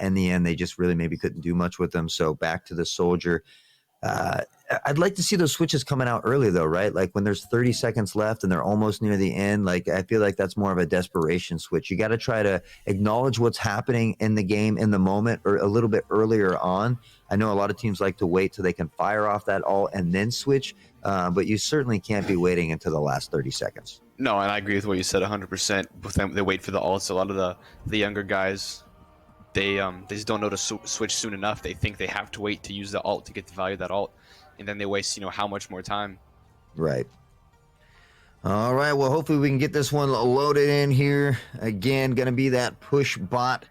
in the end, they just really maybe couldn't do much with them. So back to the Soldier. Uh, I'd like to see those switches coming out early, though, right? Like when there's 30 seconds left and they're almost near the end. Like I feel like that's more of a desperation switch. You got to try to acknowledge what's happening in the game in the moment or a little bit earlier on. I know a lot of teams like to wait till they can fire off that ult and then switch, but you certainly can't be waiting until the last 30 seconds. No, and I agree with what you said 100%. With them, they wait for the ults. A lot of the younger guys, they just don't know to switch soon enough. They think they have to wait to use the ult to get the value of that ult, and then they waste how much more time. Right. All right. Well, hopefully we can get this one loaded in here. Again, going to be that push bot.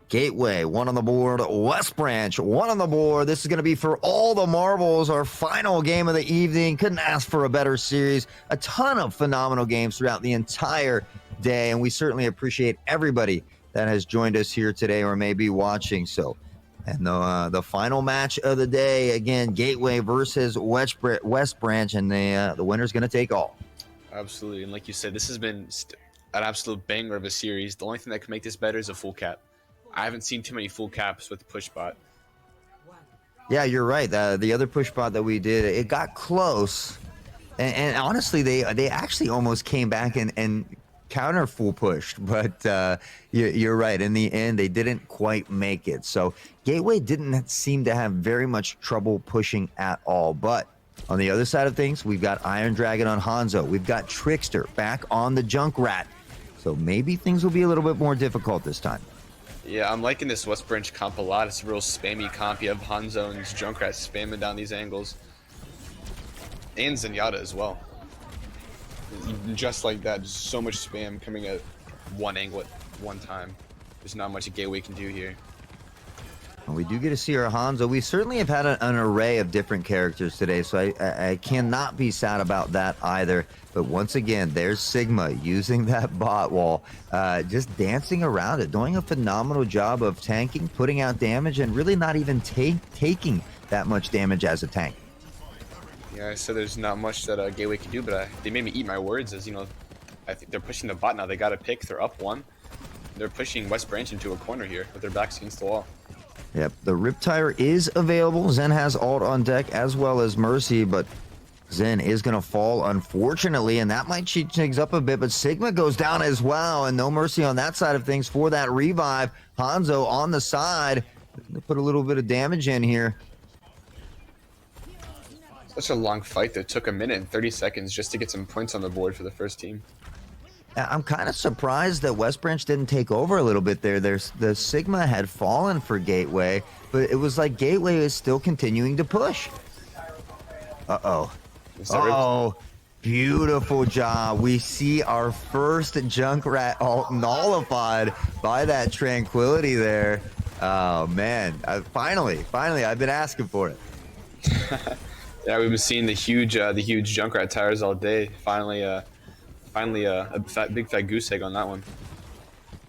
Gateway, one on the board. West Branch, one on the board. This is going to be for all the marbles, our final game of the evening. Couldn't ask for a better series. A ton of phenomenal games throughout the entire day, and we certainly appreciate everybody that has joined us here today or may be watching. So, and the final match of the day, again, Gateway versus West Branch, and the winner's going to take all. Absolutely, and like you said, this has been an absolute banger of a series. The only thing that can make this better is a full cap. I haven't seen too many full caps with the push bot. Yeah, you're right. The other push bot that we did, it got close. And honestly, they actually almost came back and counter full pushed. But you're right. In the end, they didn't quite make it. So Gateway didn't seem to have very much trouble pushing at all. But on the other side of things, we've got Iron Dragon on Hanzo. We've got Trickster back on the Junkrat. So maybe things will be a little bit more difficult this time. Yeah, I'm liking this West Branch comp a lot. It's a real spammy comp. You have Hanzo and Junkrat spamming down these angles. And Zenyatta as well. Just like that, just so much spam coming at one angle at one time. There's not much a Gateway can do here. We do get to see our Hanzo. We certainly have had an array of different characters today, so I cannot be sad about that either. But once again, there's Sigma using that bot wall, just dancing around it, doing a phenomenal job of tanking, putting out damage, and really not even taking that much damage as a tank. Yeah, I said there's not much that Gateway can do, but they made me eat my words as, I think they're pushing the bot now. They got a pick. They're up one. They're pushing West Branch into a corner here with their backs against the wall. Yep, the Riptire is available. Zen has ult on deck as well as Mercy, but Zen is going to fall, unfortunately, and that might cheat things up a bit, but Sigma goes down as well, and no mercy on that side of things for that revive. Hanzo on the side. They put a little bit of damage in here. Such a long fight that took a minute and 30 seconds just to get some points on the board for the first team. I'm kind of surprised that West Branch didn't take over a little bit there. The Sigma had fallen for Gateway, but it was like Gateway is still continuing to push. Uh-oh. Uh-oh. Beautiful job. We see our first Junkrat ult nullified by that Tranquility there. Oh, man. Finally, I've been asking for it. Yeah, we've been seeing the huge Junkrat tires all day. Finally a big fat goose egg on that one.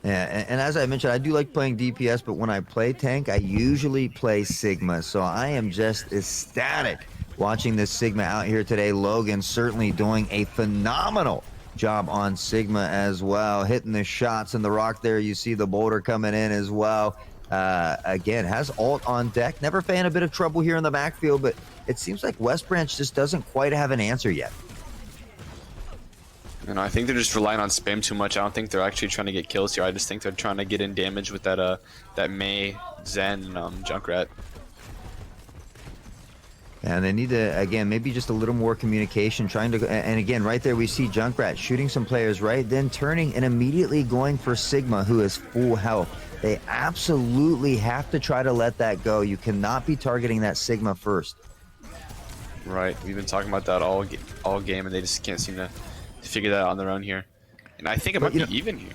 Yeah, and as I mentioned, I do like playing DPS, but when I play tank, I usually play Sigma. So I am just ecstatic watching this Sigma out here today. Logan certainly doing a phenomenal job on Sigma as well, hitting the shots in the rock there. You see the boulder coming in as well. Again, has ult on deck. Never fan a bit of trouble here in the backfield, but it seems like West Branch just doesn't quite have an answer yet. I think they're just relying on spam too much. I don't think they're actually trying to get kills here. I just think they're trying to get in damage with that Mei, Zen, Junkrat. And they need to, again, maybe just a little more communication, trying to, and again, right there we see Junkrat shooting some players, right? Then turning and immediately going for Sigma, who is full health. They absolutely have to try to let that go. You cannot be targeting that Sigma first. Right. We've been talking about that all game, and they just can't seem to figure that out on their own here. And I think it might be even here.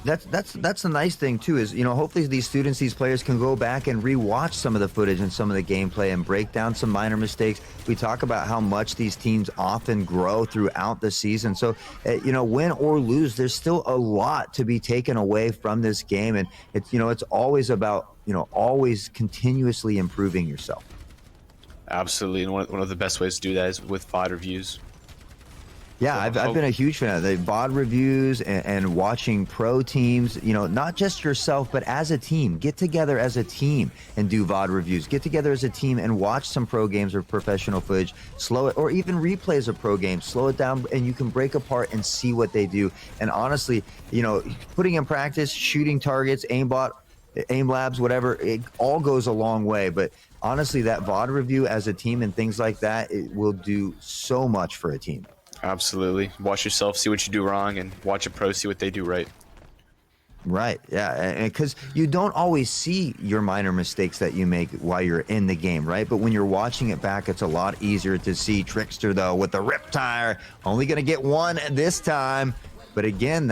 That's the nice thing too, is hopefully these students, these players can go back and rewatch some of the footage and some of the gameplay and break down some minor mistakes. We talk about how much these teams often grow throughout the season. So win or lose, there's still a lot to be taken away from this game, and it's always about always continuously improving yourself. Absolutely, and one of the best ways to do that is with VOD reviews. Yeah, I've been a huge fan of the VOD reviews and watching pro teams, not just yourself, but as a team. Get together as a team and do VOD reviews. Get together as a team and watch some pro games or professional footage, slow it, or even replays of pro games, slow it down, and you can break apart and see what they do. And honestly, putting in practice, shooting targets, aim labs, whatever, it all goes a long way. But honestly, that VOD review as a team and things like that, it will do so much for a team. Absolutely. Watch yourself, see what you do wrong, and watch a pro see what they do right. Right. Yeah. Because you don't always see your minor mistakes that you make while you're in the game, right? But when you're watching it back, it's a lot easier to see Trickster, though, with the rip tire. Only going to get one this time. But again,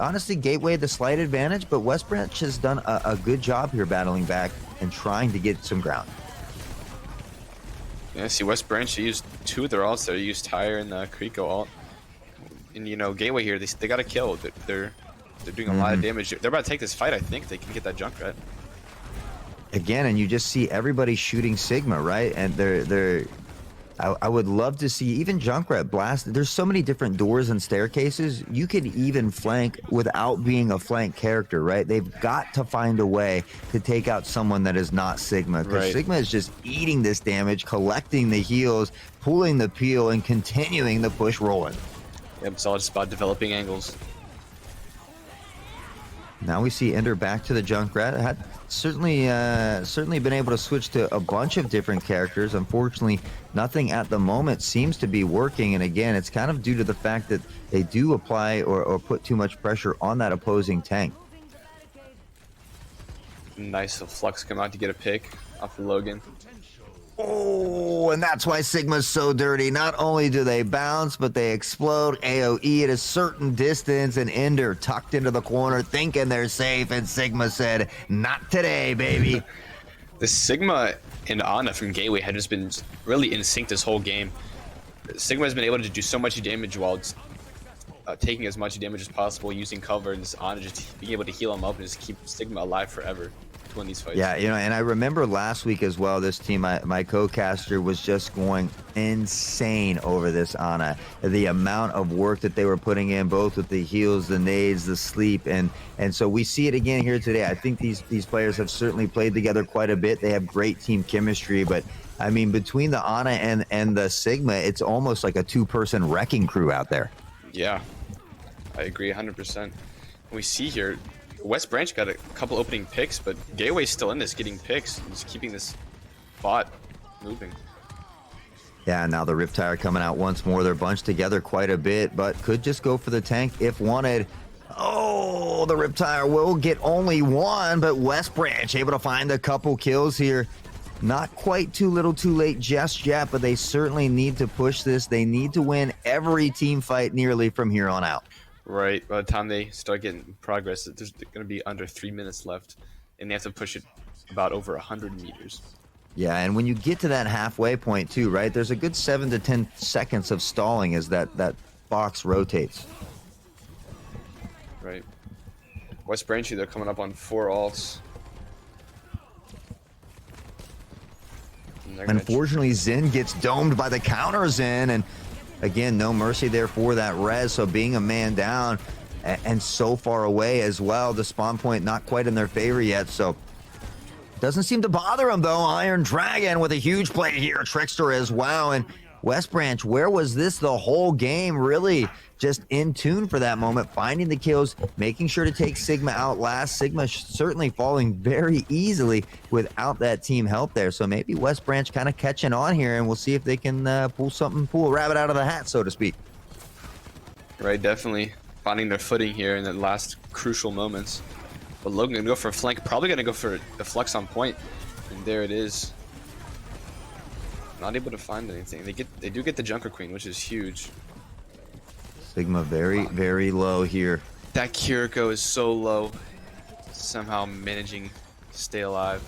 honestly, Gateway the slight advantage, but West Branch has done a good job here battling back and trying to get some ground. Yeah, see, West Branch, they used two of their alts there. They used Tire and the Kriko alt. And, Gateway here, they got a kill. They're doing a lot of damage. They're about to take this fight, I think. They can get that Junkrat. Again, and you just see everybody shooting Sigma, right? And I would love to see even Junkrat blast. There's so many different doors and staircases. You could even flank without being a flank character, right? They've got to find a way to take out someone that is not Sigma, because Right. Sigma is just eating this damage, collecting the heals, pulling the peel, and continuing the push rolling. Yep, it's all just about developing angles. Now we see Ender back to the Junkrat. Had certainly been able to switch to a bunch of different characters. Unfortunately, nothing at the moment seems to be working. And again, it's kind of due to the fact that they do apply or put too much pressure on that opposing tank. Nice Flux come out to get a pick off of Logan. Oh, and that's why Sigma's so dirty. Not only do they bounce, but they explode AoE at a certain distance, and Ender tucked into the corner thinking they're safe, and Sigma said, not today, baby. The Sigma and Ana from Gateway had just been really in sync this whole game. Sigma has been able to do so much damage while taking as much damage as possible, using cover, and this Ana just being able to heal him up and just keep Sigma alive forever to win these fights. Yeah, and I remember last week as well, this team, my co-caster was just going insane over this Ana. The amount of work that they were putting in, both with the heals, the nades, the sleep, and so we see it again here today. I think these players have certainly played together quite a bit. They have great team chemistry, but I mean, between the Ana and the Sigma, it's almost like a two-person wrecking crew out there. Yeah, I agree 100%. We see here, West Branch got a couple opening picks, but Gateway's still in this, getting picks, and just keeping this bot moving. Yeah, now the Riptire coming out once more. They're bunched together quite a bit, but could just go for the tank if wanted. Oh, the Riptire will get only one, but West Branch able to find a couple kills here. Not quite too little too late just yet, but they certainly need to push this. They need to win every team fight nearly from here on out. Right, by the time they start getting progress, there's going to be under 3 minutes left, and they have to push it about over 100 meters. Yeah, and when you get to that halfway point too, right, there's a good 7 to 10 seconds of stalling as that box rotates. Right. West Branchy, they're coming up on 4 alts. Unfortunately, Zen gets domed by the counter Zen, and again, no mercy there for that res, so being a man down and so far away as well. The spawn point not quite in their favor yet, so doesn't seem to bother him though. Iron Dragon with a huge play here. Trickster as well, and West Branch, where was this the whole game? Really just in tune for that moment, finding the kills, making sure to take Sigma out last. Sigma certainly falling very easily without that team help there. So maybe West Branch kind of catching on here, and we'll see if they can pull a rabbit out of the hat, so to speak. Right, definitely finding their footing here in the last crucial moments. But Logan gonna go for a flank, probably gonna go for the Flux on point, and there it is. Not able to find anything. They do get the Junker Queen, which is huge. Sigma very, very low here. That Kiriko is so low. Somehow managing to stay alive.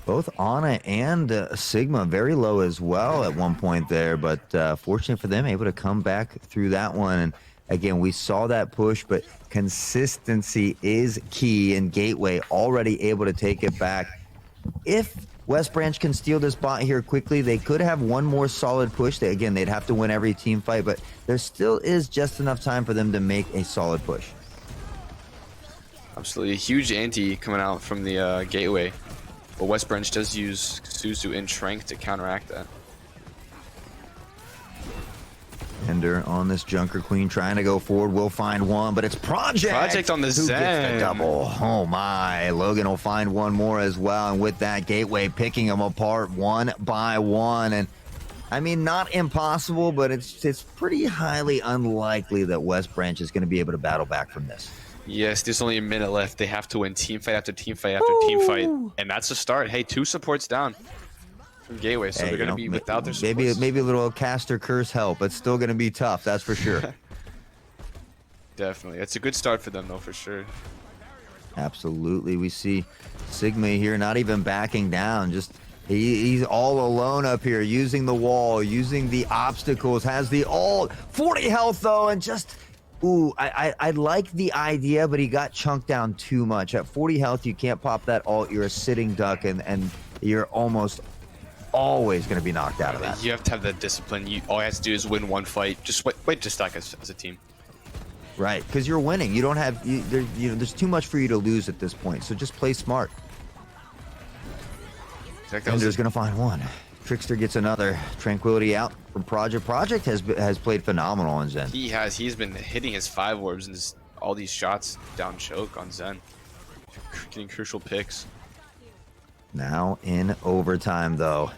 Both Ana and Sigma very low as well at one point there, but fortunate for them, able to come back through that one. And again, we saw that push, but consistency is key, and Gateway already able to take it back. If West Branch can steal this bot here quickly, they could have one more solid push. Again, they'd have to win every team fight, but there still is just enough time for them to make a solid push. Absolutely. A huge ante coming out from the Gateway. But West Branch does use Suzu and Trank to counteract that. Ender on this Junker Queen trying to go forward. Will find one, but it's Project on the who Zen. gets the double. Oh my. Logan will find one more as well. And with that, Gateway picking them apart one by one. And I mean, not impossible, but it's pretty highly unlikely that West Branch is going to be able to battle back from this. Yes, there's only a minute left. They have to win team fight after team fight after team fight. And that's the start. Hey, 2 supports down from Gateway, so they're going to be without their supports. Maybe a little caster curse help. It's still going to be tough, that's for sure. Definitely. It's a good start for them, though, for sure. Absolutely. We see Sigma here not even backing down. Just he's all alone up here, using the wall, using the obstacles, has the ult. 40 health, though, and just... Ooh, I like the idea, but he got chunked down too much. At 40 health, you can't pop that ult. You're a sitting duck, and you're almost always going to be knocked out of that. You have to have that discipline. All you have to do is win one fight. Just wait to stack as a team. Right, because you're winning. You don't have... there's too much for you to lose at this point, so just play smart. Ender's going to find one. Trickster gets another. Tranquility out from Project. Project has played phenomenal on Zen. He has. He's been hitting his 5 orbs and all these shots down choke on Zen. Getting crucial picks. Now in overtime, though.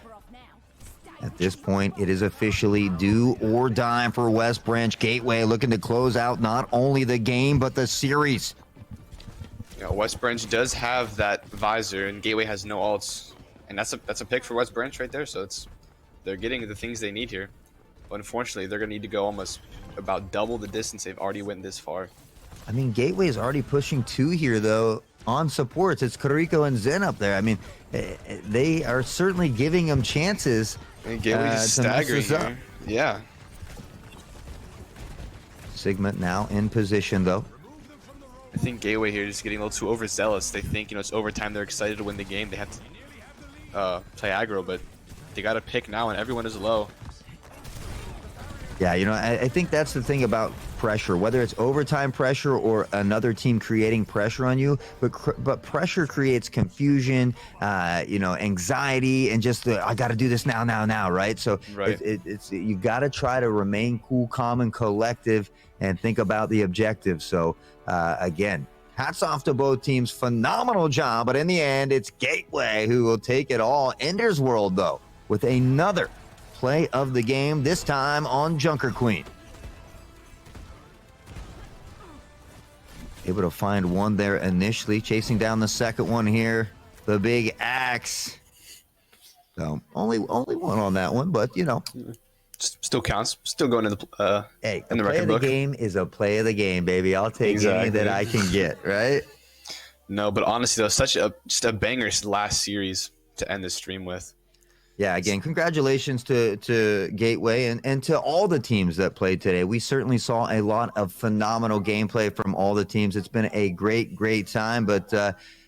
At this point, it is officially do or die for West Branch. Gateway looking to close out not only the game, but the series. Yeah, West Branch does have that visor, and Gateway has no ults. And that's a pick for West Branch right there. So they're getting the things they need here. But unfortunately, they're gonna need to go almost about double the distance they've already went this far. I mean, Gateway is already pushing 2 here, though, on supports. It's Kariko and Zen up there. I mean, they are certainly giving them chances. And Gateway's staggering here. Yeah. Sigma now in position, though. I think Gateway here is getting a little too overzealous. They think, it's overtime. They're excited to win the game. They have to play aggro, but they got to pick now, and everyone is low. Yeah, I think that's the thing about pressure, whether it's overtime pressure or another team creating pressure on you, but pressure creates confusion, anxiety, and just I got to do this now, right? So right. It's you got to try to remain cool, calm, and collective, and think about the objective. So again, hats off to both teams. Phenomenal job. But in the end, it's Gateway who will take it all. Ender's World, though, with another play of the game, this time on Junker Queen. Able to find one there initially, chasing down the second one here. The big axe. So only one on that one, but Still counts. Still going in the hey, in the play record of the book. game is a play of the game, baby. I'll take any that I can get, right? No, but honestly, though, just a banger last series to end this stream with. Yeah, again, congratulations to Gateway and to all the teams that played today. We certainly saw a lot of phenomenal gameplay from all the teams. It's been a great time, but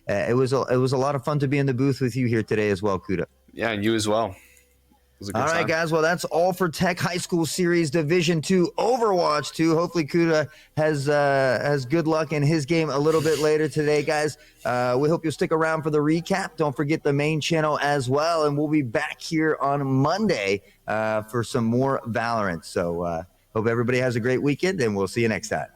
it was a lot of fun to be in the booth with you here today as well, Kuda. Yeah, and you as well. All right, guys. Well, that's all for Tech High School Series Division 2 Overwatch 2. Hopefully, Kuda has good luck in his game a little bit later today, guys. We hope you'll stick around for the recap. Don't forget the main channel as well, and we'll be back here on Monday for some more Valorant. So hope everybody has a great weekend, and we'll see you next time.